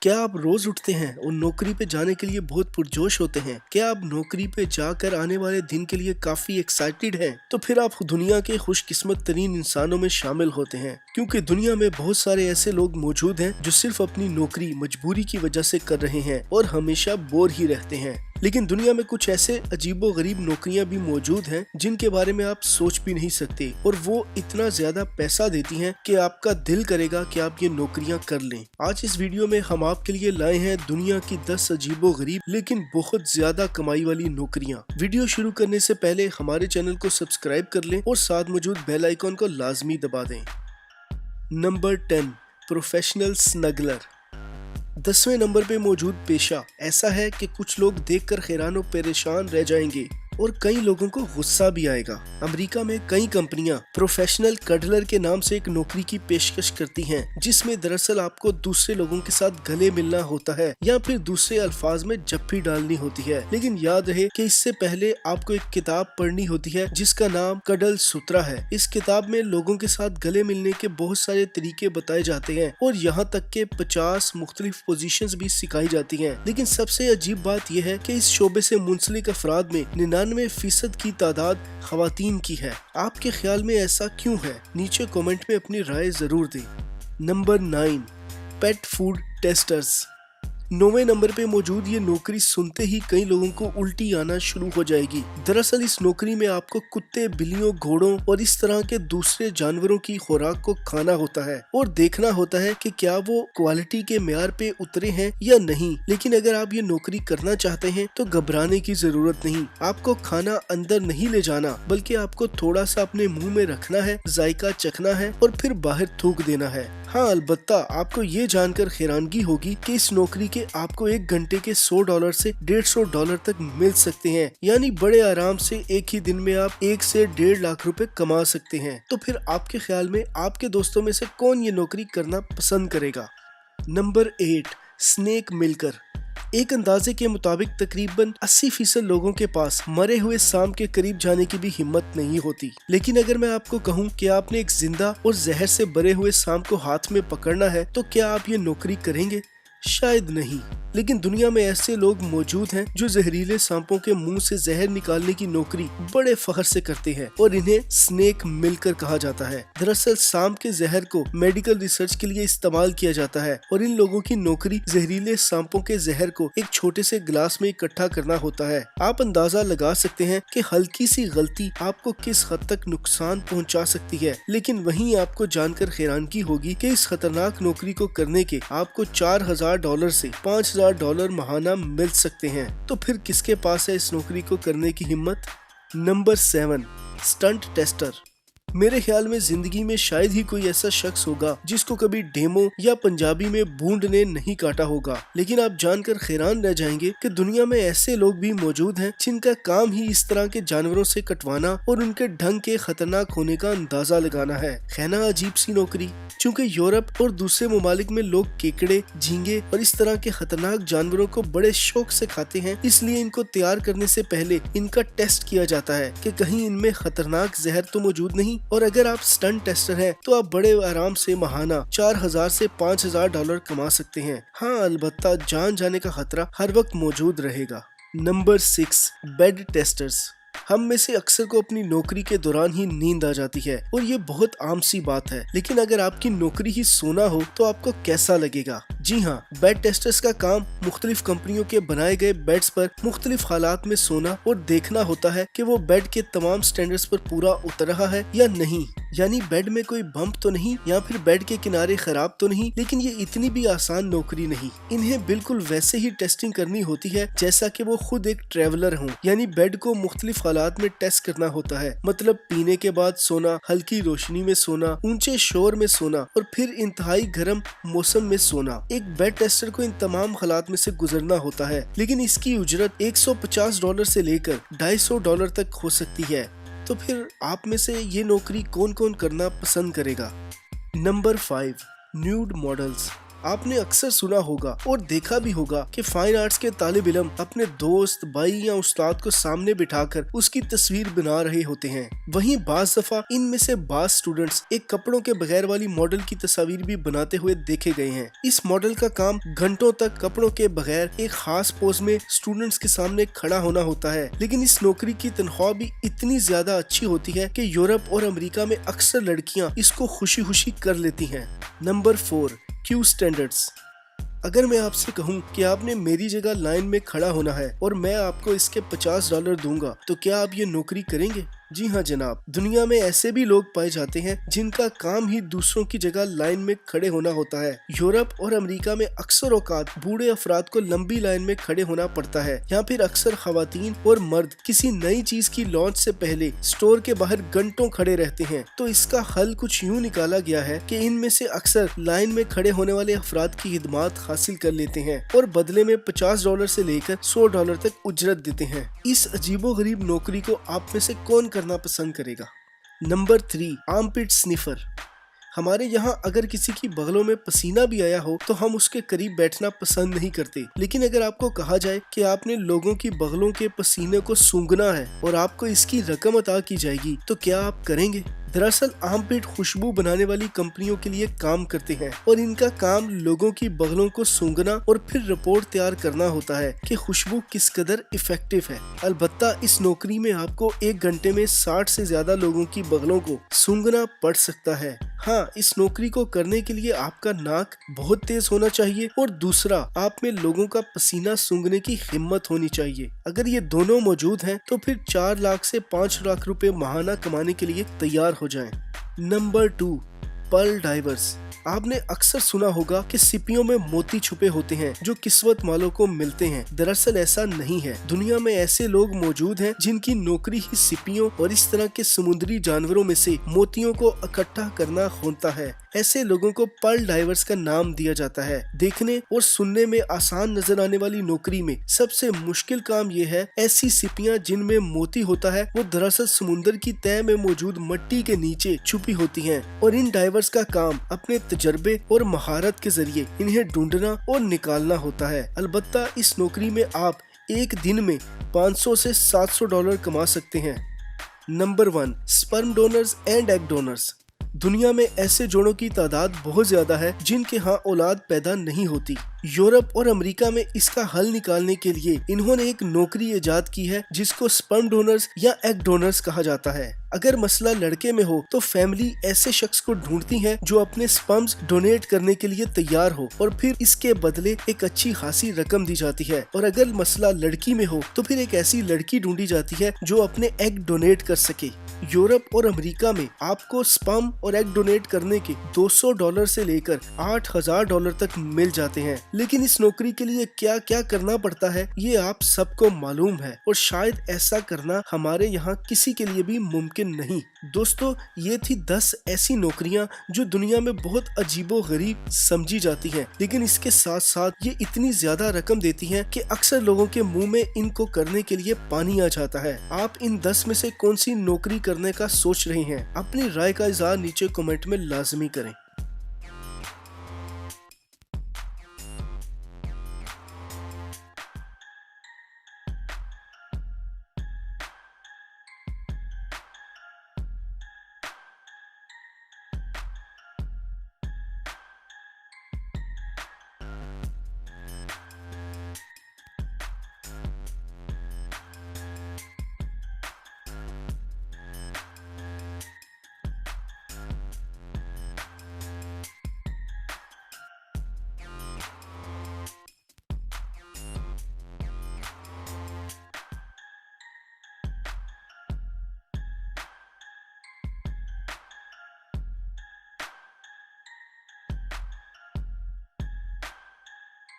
क्या आप रोज उठते हैं और नौकरी पे जाने के लिए बहुत पुरजोश होते हैं? क्या आप नौकरी पे जाकर आने वाले दिन के लिए काफी एक्साइटेड हैं? तो फिर आप दुनिया के खुशकिस्मत तरीन इंसानों में शामिल होते हैं, क्योंकि दुनिया में बहुत सारे ऐसे लोग मौजूद हैं जो सिर्फ अपनी नौकरी मजबूरी की वजह से कर रहे हैं और हमेशा बोर ही रहते हैं। लेकिन दुनिया में कुछ ऐसे अजीबो गरीब नौकरियां भी मौजूद हैं जिनके बारे में आप सोच भी नहीं सकते, और वो इतना ज्यादा पैसा देती हैं कि आपका दिल करेगा कि आप ये नौकरियां कर लें। आज इस वीडियो में हम आपके लिए लाए हैं दुनिया की 10 अजीबो गरीब लेकिन बहुत ज्यादा कमाई वाली नौकरियां। वीडियो शुरू करने से पहले हमारे चैनल को सब्सक्राइब कर लें और साथ मौजूद बेल आइकॉन को लाजमी दबा दें। Number 10, professional smuggler. 10वें नंबर पे मौजूद पेशा ऐसा है कि कुछ लोग देखकर हैरान और परेशान रह जाएंगे और कई लोगों को गुस्सा भी आएगा। अमेरिका में कई कंपनियां प्रोफेशनल कडलर के नाम से एक नौकरी की पेशकश करती हैं, जिसमें दरअसल आपको दूसरे लोगों के साथ गले मिलना होता है या फिर दूसरे अल्फाज में जप्फी डालनी होती है। लेकिन याद रहे कि इससे पहले आपको एक किताब पढ़नी होती है जिसका नाम कडल सूत्रा है। इस किताब में लोगों के साथ गले मिलने के बहुत सारे तरीके बताए जाते हैं और यहाँ तक के 50 मुख्तलिफ पोजीशंस भी सिखाई जाती हैं। लेकिन सबसे अजीब बात यह है कि इस शोबे से मुंसलिक अफराद में 99% की तादाद खवातीन की है। आपके ख्याल में ऐसा क्यों है? नीचे कमेंट में अपनी राय जरूर दें। Number 9, pet food testers. 9वें नंबर पे मौजूद ये नौकरी सुनते ही कई लोगों को उल्टी आना शुरू हो जाएगी। दरअसल इस नौकरी में आपको कुत्ते, बिल्लियों, घोड़ों और इस तरह के दूसरे जानवरों की खुराक को खाना होता है और देखना होता है कि क्या वो क्वालिटी के मेयार पे उतरे हैं या नहीं। लेकिन अगर आप ये नौकरी करना चाहते हैं तो घबराने की जरूरत नहीं। आपको खाना अंदर नहीं ले जाना, बल्कि आपको थोड़ा सा अपने मुंह में रखना है, जायका चखना है और फिर बाहर थूक देना है। हाँ, अलबत्ता आपको ये जानकर हैरानगी होगी कि इस नौकरी के आपको 1 घंटे के $100 से $150 तक मिल सकते हैं, यानी बड़े आराम से एक ही दिन में आप 1 से 1.5 लाख रुपए कमा सकते हैं। तो फिर आपके ख्याल में आपके दोस्तों में से कौन ये नौकरी करना पसंद करेगा? Number 8, snake milker. एक अंदाजे के मुताबिक तकरीबन 80% लोगों के पास मरे हुए सांप के करीब जाने की भी हिम्मत नहीं होती। लेकिन अगर मैं आपको कहूं कि आपने एक जिंदा और जहर से भरे हुए सांप को हाथ में पकड़ना है तो क्या आप ये नौकरी करेंगे? शायद नहीं। लेकिन दुनिया में ऐसे लोग मौजूद हैं जो जहरीले सांपों के मुंह से जहर निकालने की नौकरी बड़े फख्र से करते हैं और इन्हें स्नेक मिल्कर कहा जाता है। दरअसल सांप के जहर को मेडिकल रिसर्च के लिए इस्तेमाल किया जाता है और इन लोगों की नौकरी जहरीले सांपों के जहर को एक छोटे से गिलास में इकट्ठा करना होता है। आप अंदाजा लगा सकते हैं कि हल्की सी गलती आपको किस हद तक नुकसान पहुंचा सकती है। लेकिन वहीं आपको जानकर हैरानगी होगी कि इस खतरनाक नौकरी को करने के आपको $4000 से $5000 महाना मिल सकते हैं। तो फिर किसके पास है इस नौकरी को करने की हिम्मत? Number 7, stunt tester. मेरे ख्याल में जिंदगी में शायद ही कोई ऐसा शख्स होगा जिसको कभी डेमो या पंजाबी में बूंद ने नहीं काटा होगा। लेकिन आप जानकर हैरान रह जाएंगे कि दुनिया में ऐसे लोग भी मौजूद हैं जिनका काम ही इस तरह के जानवरों से कटवाना और उनके ढंग के खतरनाक होने का अंदाजा लगाना है। है ना अजीब सी नौकरी? चूँकि यूरोप और दूसरे ममालिक में लोग केकड़े, झींगे और इस तरह के खतरनाक जानवरों को बड़े शौक से खाते हैं, इसलिए इनको तैयार करने से पहले इनका टेस्ट किया जाता है कि कहीं इनमें खतरनाक जहर तो मौजूद नहीं। और अगर आप स्टंट टेस्टर हैं तो आप बड़े आराम से महाना $4000 से $5000 कमा सकते हैं। हाँ, अलबत्ता जान जाने का खतरा हर वक्त मौजूद रहेगा। Number 6, bed testers. हम में से अक्सर को अपनी नौकरी के दौरान ही नींद आ जाती है और ये बहुत आम सी बात है। लेकिन अगर आपकी नौकरी ही सोना हो तो आपको कैसा लगेगा? जी हाँ, बेड टेस्टर्स का काम मुख्तलिफ कंपनियों के बनाए गए बेड्स पर मुख्तलिफ हालात में सोना और देखना होता है कि वो बेड के तमाम स्टैंडर्ड्स पर पूरा उतर रहा है या नहीं। यानी बेड में कोई बम्प तो नहीं या फिर बेड के किनारे खराब तो नहीं। लेकिन ये इतनी भी आसान नौकरी नहीं। इन्हें बिल्कुल वैसे ही टेस्टिंग करनी होती है जैसा कि वो खुद एक ट्रेवलर हों। यानी बेड को मुख्तलिफ हालात में टेस्ट करना होता है, मतलब पीने के बाद सोना, हल्की रोशनी में सोना, ऊंचे शोर में सोना और फिर इंतहाई गर्म मौसम में सोना। एक बेड टेस्टर को इन तमाम हालात में से गुजरना होता है। लेकिन इसकी उजरत $150 से लेकर $250 तक हो सकती है। तो फिर आप में से ये नौकरी कौन कौन करना पसंद करेगा? Number 5, nude models. आपने अक्सर सुना होगा और देखा भी होगा कि फाइन आर्ट्स के तालिब इल्म अपने दोस्त, भाई या उस्ताद को सामने बिठाकर उसकी तस्वीर बना रहे होते हैं। वहीं बाज़ दफा इनमें से बाज़ स्टूडेंट्स एक कपड़ों के बगैर वाली मॉडल की तस्वीर भी बनाते हुए देखे गए हैं। इस मॉडल का काम घंटों तक कपड़ों के बगैर एक खास पोज में स्टूडेंट्स के सामने खड़ा होना होता है, लेकिन इस नौकरी की तनख्वाह भी इतनी ज्यादा अच्छी होती है कि यूरोप और अमेरिका में अक्सर लड़कियां इसको खुशी खुशी कर लेती हैं। Number 4, Q standards. अगर मैं आपसे कहूं कि आपने मेरी जगह लाइन में खड़ा होना है और मैं आपको इसके $50 दूंगा, तो क्या आप ये नौकरी करेंगे? जी हाँ जनाब, दुनिया में ऐसे भी लोग पाए जाते हैं जिनका काम ही दूसरों की जगह लाइन में खड़े होना होता है। यूरोप और अमेरिका में अक्सर औकात बूढ़े अफराद को लंबी लाइन में खड़े होना पड़ता है, या फिर अक्सर खवातीन और मर्द किसी नई चीज की लॉन्च से पहले स्टोर के बाहर घंटों खड़े रहते हैं। तो इसका हल कुछ यूँ निकाला गया है कि इनमें से अक्सर लाइन में खड़े होने वाले अफराद की खिदमत हासिल कर लेते हैं और बदले में $50 से लेकर $100 तक उजरत देते हैं। इस अजीबो गरीब नौकरी को आप में से कौन करना पसंद करेगा? Number 3, armpit sniffer. हमारे यहाँ अगर किसी की बगलों में पसीना भी आया हो तो हम उसके करीब बैठना पसंद नहीं करते, लेकिन अगर आपको कहा जाए कि आपने लोगों की बगलों के पसीने को सूंघना है और आपको इसकी रकम अता की जाएगी, तो क्या आप करेंगे? दरअसल आर्मपिट खुशबू बनाने वाली कंपनियों के लिए काम करते हैं और इनका काम लोगों की बगलों को सूंघना और फिर रिपोर्ट तैयार करना होता है कि खुशबू किस कदर इफेक्टिव है। अलबत्ता इस नौकरी में आपको 1 घंटे में 60 से ज्यादा लोगों की बगलों को सूंघना पड़ सकता है। हाँ, इस नौकरी को करने के लिए आपका नाक बहुत तेज होना चाहिए और दूसरा, आप में लोगों का पसीना सूंघने की हिम्मत होनी चाहिए। अगर ये दोनों मौजूद हैं तो फिर 4 लाख से 5 लाख रुपए माहाना कमाने के लिए तैयार हो जाएं। Number 2, pearl divers. आपने अक्सर सुना होगा कि सिपियों में मोती छुपे होते हैं जो किस्मत वालों को मिलते हैं। दरअसल ऐसा नहीं है। दुनिया में ऐसे लोग मौजूद हैं जिनकी नौकरी ही सिपियों और इस तरह के समुद्री जानवरों में से मोतियों को इकट्ठा करना होता है। ऐसे लोगों को पर्ल डाइवर्स का नाम दिया जाता है। देखने और सुनने में आसान नजर आने वाली नौकरी में सबसे मुश्किल काम ये है, ऐसी सिपियां जिनमें मोती होता है वो दरअसल समुद्र की तह में मौजूद मिट्टी के नीचे छुपी होती हैं और इन डाइवर्स का काम अपने तजर्बे और महारत के जरिए इन्हें ढूंढना और निकालना होता है। अलबत्ता इस नौकरी में आप एक दिन में $500 से $700 कमा सकते हैं। Number 1, sperm donors and egg donors. दुनिया में ऐसे जोड़ों की तादाद बहुत ज्यादा है जिनके यहाँ औलाद पैदा नहीं होती। यूरोप और अमेरिका में इसका हल निकालने के लिए इन्होंने एक नौकरी इजाद की है जिसको स्पर्म डोनर्स या एग डोनर्स कहा जाता है। अगर मसला लड़के में हो तो फैमिली ऐसे शख्स को ढूंढती है जो अपने स्पर्म्स डोनेट करने के लिए तैयार हो और फिर इसके बदले एक अच्छी खासी रकम दी जाती है। और अगर मसला लड़की में हो तो फिर एक ऐसी लड़की ढूंढी जाती है जो अपने एग डोनेट कर सके। यूरोप और अमेरिका में आपको स्पर्म और एग डोनेट करने के $200 से लेकर $8,000 तक मिल जाते हैं। लेकिन इस नौकरी के लिए क्या क्या करना पड़ता है ये आप सबको मालूम है और शायद ऐसा करना हमारे यहाँ किसी के लिए भी मुमकिन नहीं। दोस्तों, ये थी 10 ऐसी नौकरियां जो दुनिया में बहुत अजीबो गरीब समझी जाती हैं, लेकिन इसके साथ साथ ये इतनी ज्यादा रकम देती हैं कि अक्सर लोगों के मुंह में इनको करने के लिए पानी आ जाता है। आप इन 10 में से कौन सी नौकरी करने का सोच रहे हैं? अपनी राय का इज़हार नीचे कमेंट में लाजमी करें।